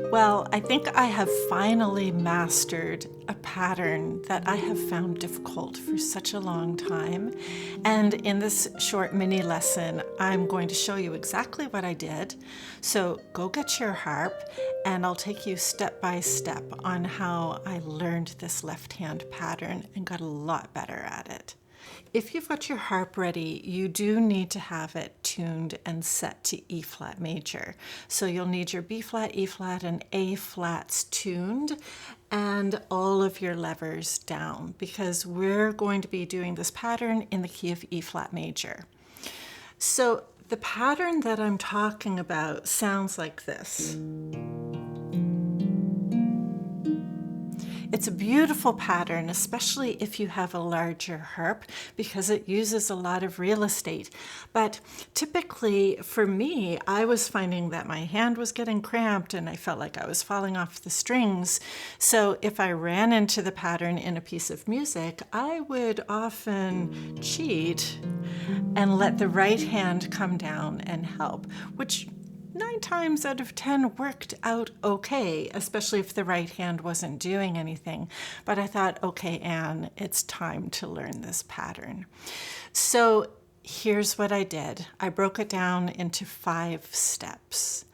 Well, I think I have finally mastered a pattern that I have found difficult for such a long time. And in this short mini lesson, I'm going to show you exactly what I did. So go get your harp and I'll take you step by step on how I learned this left hand pattern and got a lot better at it. If you've got your harp ready, you do need to have it tuned and set to E flat major. So you'll need your B flat, E flat, and A flats tuned and all of your levers down because we're going to be doing this pattern in the key of E flat major. So the pattern that I'm talking about sounds like this. It's a beautiful pattern, especially if you have a larger harp, because it uses a lot of real estate. But typically, for me, I was finding that my hand was getting cramped and I felt like I was falling off the strings. So if I ran into the pattern in a piece of music, I would often cheat and let the right hand come down and help, which 9 times out of 10 worked out okay, especially if the right hand wasn't doing anything. But I thought, okay, Anne, it's time to learn this pattern. So here's what I did. I broke it down into 5 steps.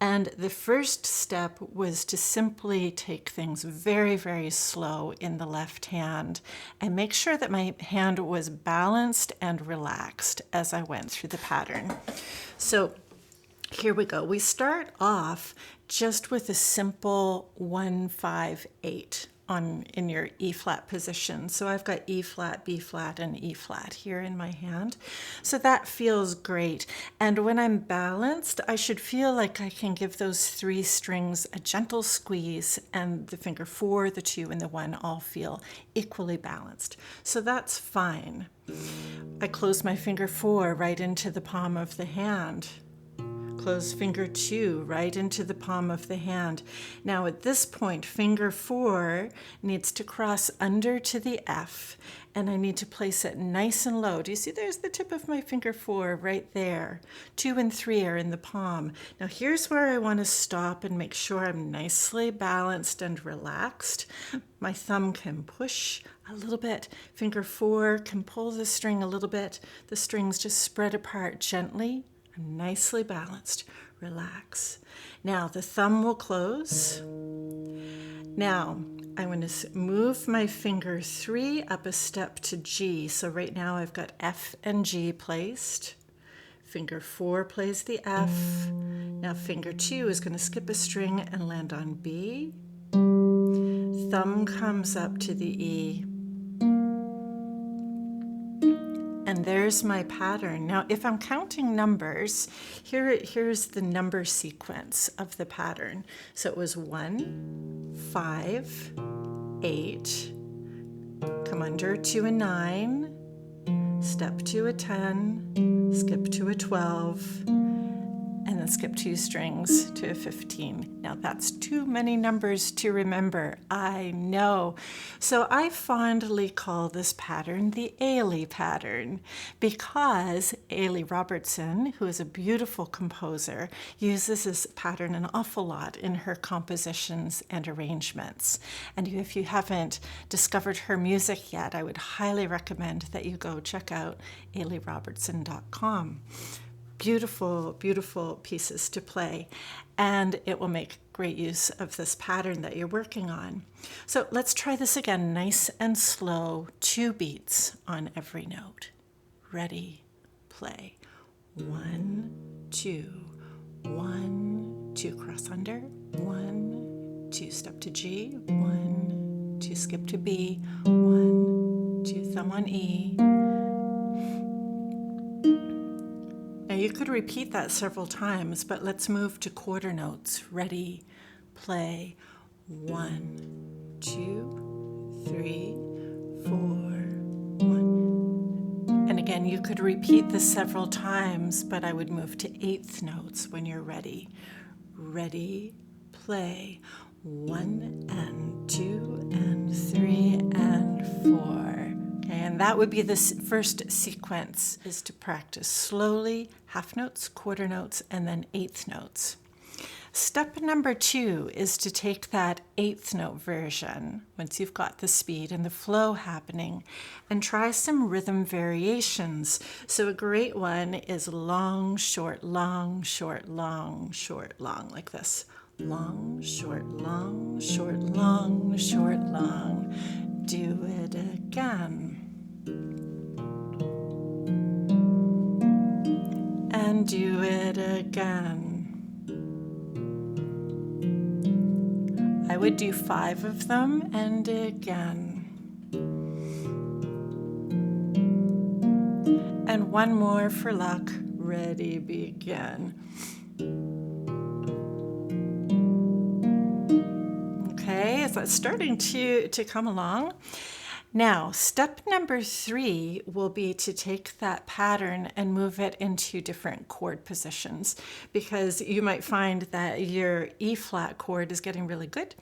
And the first step was to simply take things very, very slow in the left hand and make sure that my hand was balanced and relaxed as I went through the pattern. So here we go. We start off just with a simple 1-5-8 in your E flat position. So I've got E flat, B flat, and E flat here in my hand. So that feels great. And when I'm balanced, I should feel like I can give those 3 strings a gentle squeeze, and the finger 4, the 2, and the 1 all feel equally balanced. So that's fine. I close my finger 4 right into the palm of the hand. Close finger 2 right into the palm of the hand. Now at this point, finger 4 needs to cross under to the F, and I need to place it nice and low. Do you see there's the tip of my finger 4 right there? 2 and 3 are in the palm. Now here's where I want to stop and make sure I'm nicely balanced and relaxed. My thumb can push a little bit. Finger 4 can pull the string a little bit. The strings just spread apart gently. Nicely balanced. Relax. Now the thumb will close. Now I'm going to move my finger 3 up a step to G. So right now I've got F and G placed. Finger 4 plays the F. Now finger 2 is going to skip a string and land on B. Thumb comes up to the E. And there's my pattern. Now, if I'm counting numbers, here's the number sequence of the pattern. So it was 1, 5, 8, come under to a 9, step to a 10, skip to a 12, and then skip 2 strings to a 15. Now that's too many numbers to remember, I know. So I fondly call this pattern the Ailie pattern because Ailie Robertson, who is a beautiful composer, uses this pattern an awful lot in her compositions and arrangements. And if you haven't discovered her music yet, I would highly recommend that you go check out ailierobertson.com. Beautiful, beautiful pieces to play, and it will make great use of this pattern that you're working on. So let's try this again, nice and slow, 2 beats on every note. Ready, play. 1, 2, 1, 2, cross under, 1, 2, step to G, 1, 2, skip to B, 1, 2, thumb on E. Now you could repeat that several times, but let's move to quarter notes. Ready, play. 1, 2, 3, 4, 1. And again, you could repeat this several times, but I would move to 8th notes when you're ready. Ready, play. 1 and 2 and 3 and 4. Okay, and that would be the first sequence, is to practice slowly, half notes, quarter notes, and then 8th notes. Step number 2 is to take that eighth note version, once you've got the speed and the flow happening, and try some rhythm variations. So a great one is long, short, long, short, long, short, long, like this. Long, short, long, short, long, short, long. Do it again. And do it again. I would do 5 of them and again. And one more for luck. Ready, begin. Okay, is that starting to come along? Now, step number 3 will be to take that pattern and move it into different chord positions, because you might find that your E flat chord is getting really good,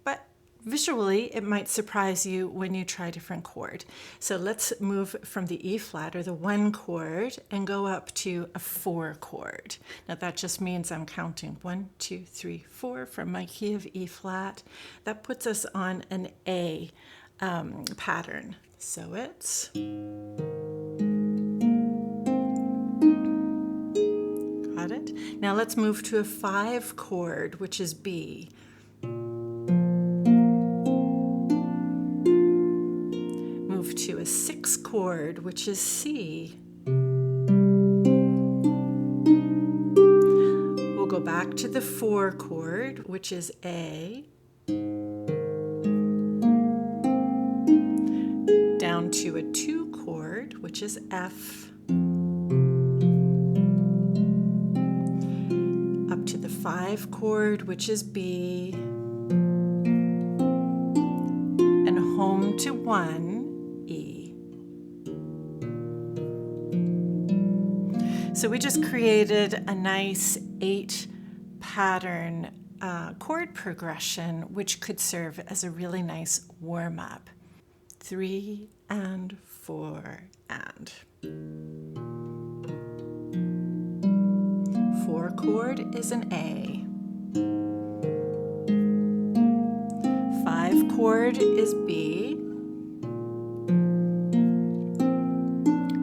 but visually it might surprise you when you try a different chord. So let's move from the E flat, or the 1 chord, and go up to a 4 chord. Now that just means I'm counting 1, 2, 3, 4 from my key of E flat. That puts us on an A pattern. So it's got it. Now let's move to a 5 chord, which is B. Move to a 6 chord, which is C. We'll go back to the 4 chord, which is A. Down to a 2 chord, which is F. Up to the 5 chord, which is B. And home to 1, E. So we just created a nice 8 pattern chord progression, which could serve as a really nice warm-up. 3 and 4 and. 4 chord is an A. 5 chord is B.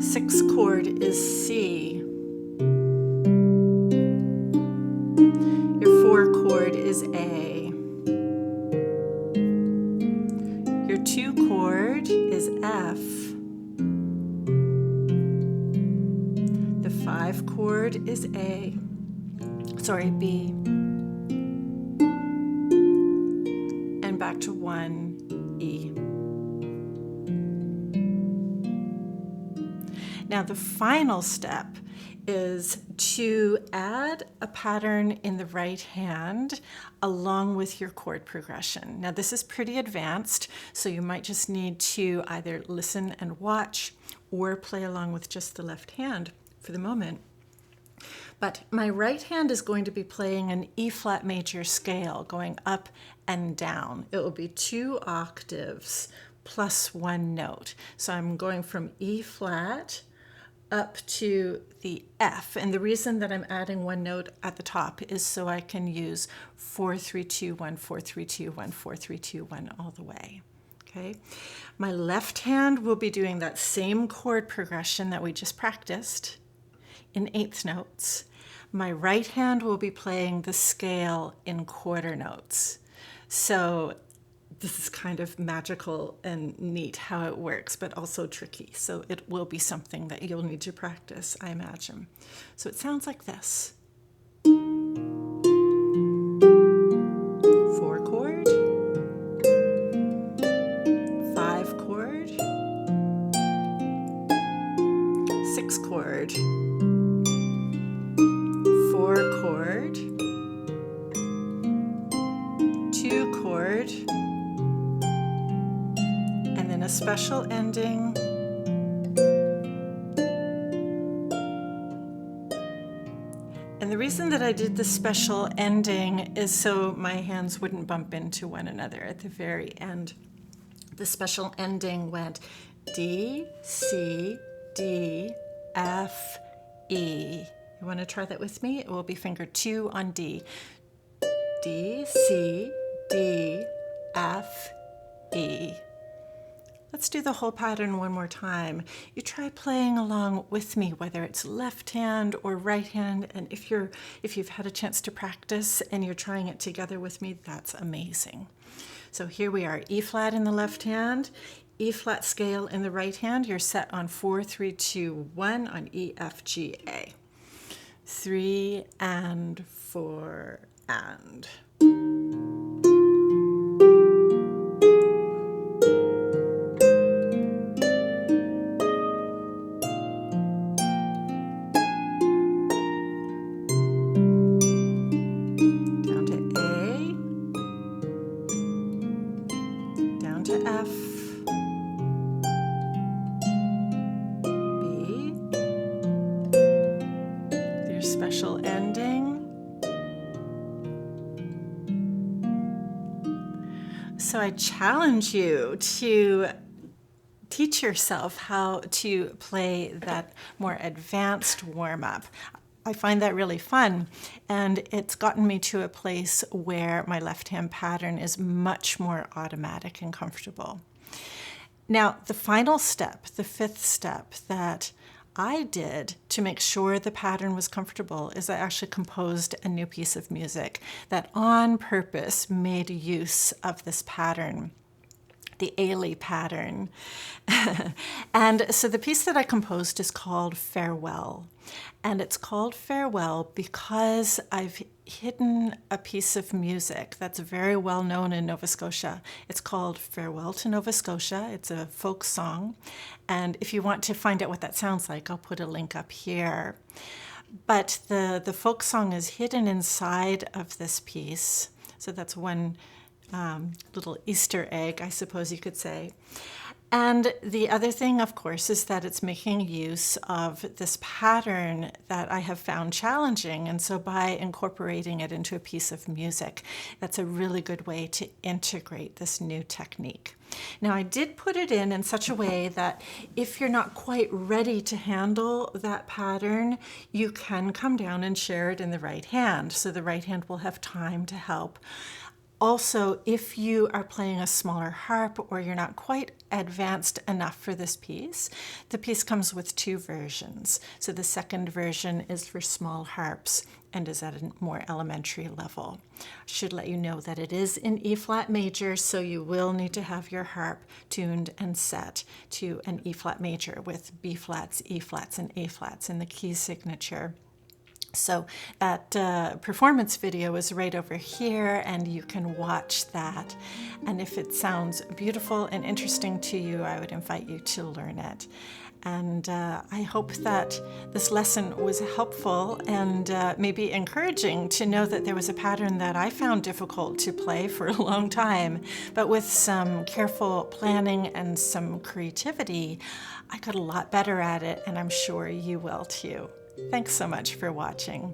6 chord is C. Your 4 chord is A. Your 2 chord is F. The 5 chord is B. And back to 1, E. Now the final step is to add a pattern in the right hand along with your chord progression. Now this is pretty advanced, so you might just need to either listen and watch or play along with just the left hand for the moment. But my right hand is going to be playing an E flat major scale, going up and down. It will be 2 octaves plus 1 note. So I'm going from E flat up to the F. And the reason that I'm adding 1 note at the top is so I can use 4, 3, 2, 1, 4, 3, 2, 1, 4, 3, 2, 1 all the way. Okay. My left hand will be doing that same chord progression that we just practiced in 8th notes. My right hand will be playing the scale in quarter notes. So this is kind of magical and neat how it works, but also tricky. So it will be something that you'll need to practice, I imagine. So it sounds like this. 4 chord, 5 chord, 6 chord, 4 chord, 2 chord, and then a special ending. And the reason that I did the special ending is so my hands wouldn't bump into one another at the very end. The special ending went D, C, D, F, E. You want to try that with me? It will be finger 2 on D. D, C, D, F, E. Let's do the whole pattern one more time. You try playing along with me, whether it's left hand or right hand, and if you've had a chance to practice and you're trying it together with me, that's amazing. So here we are, E flat in the left hand, E flat scale in the right hand. You're set on 4, 3, 2, 1 on E, F, G, A. 3 and 4 and. Down to A, down to F, B, your special ending. So I challenge you to teach yourself how to play that more advanced warm-up. I find that really fun, and it's gotten me to a place where my left-hand pattern is much more automatic and comfortable. Now, the final step, the fifth step that I did to make sure the pattern was comfortable is I actually composed a new piece of music that on purpose made use of this pattern, the Ailie pattern. And so the piece that I composed is called Farewell. And it's called Farewell because I've hidden a piece of music that's very well known in Nova Scotia. It's called Farewell to Nova Scotia. It's a folk song. And if you want to find out what that sounds like, I'll put a link up here. But the folk song is hidden inside of this piece. So that's one little Easter egg, I suppose you could say. And the other thing, of course, is that it's making use of this pattern that I have found challenging. And so by incorporating it into a piece of music, that's a really good way to integrate this new technique. Now, I did put it in such a way that if you're not quite ready to handle that pattern, you can come down and share it in the right hand. So the right hand will have time to help. Also, if you are playing a smaller harp or you're not quite advanced enough for this piece, the piece comes with two versions. So the second version is for small harps and is at a more elementary level. I should let you know that it is in E flat major, so you will need to have your harp tuned and set to an E flat major with B flats, E flats, and A flats in the key signature. So that performance video is right over here, and you can watch that. And if it sounds beautiful and interesting to you, I would invite you to learn it. And I hope that this lesson was helpful and maybe encouraging to know that there was a pattern that I found difficult to play for a long time, but with some careful planning and some creativity, I got a lot better at it, and I'm sure you will too. Thanks so much for watching.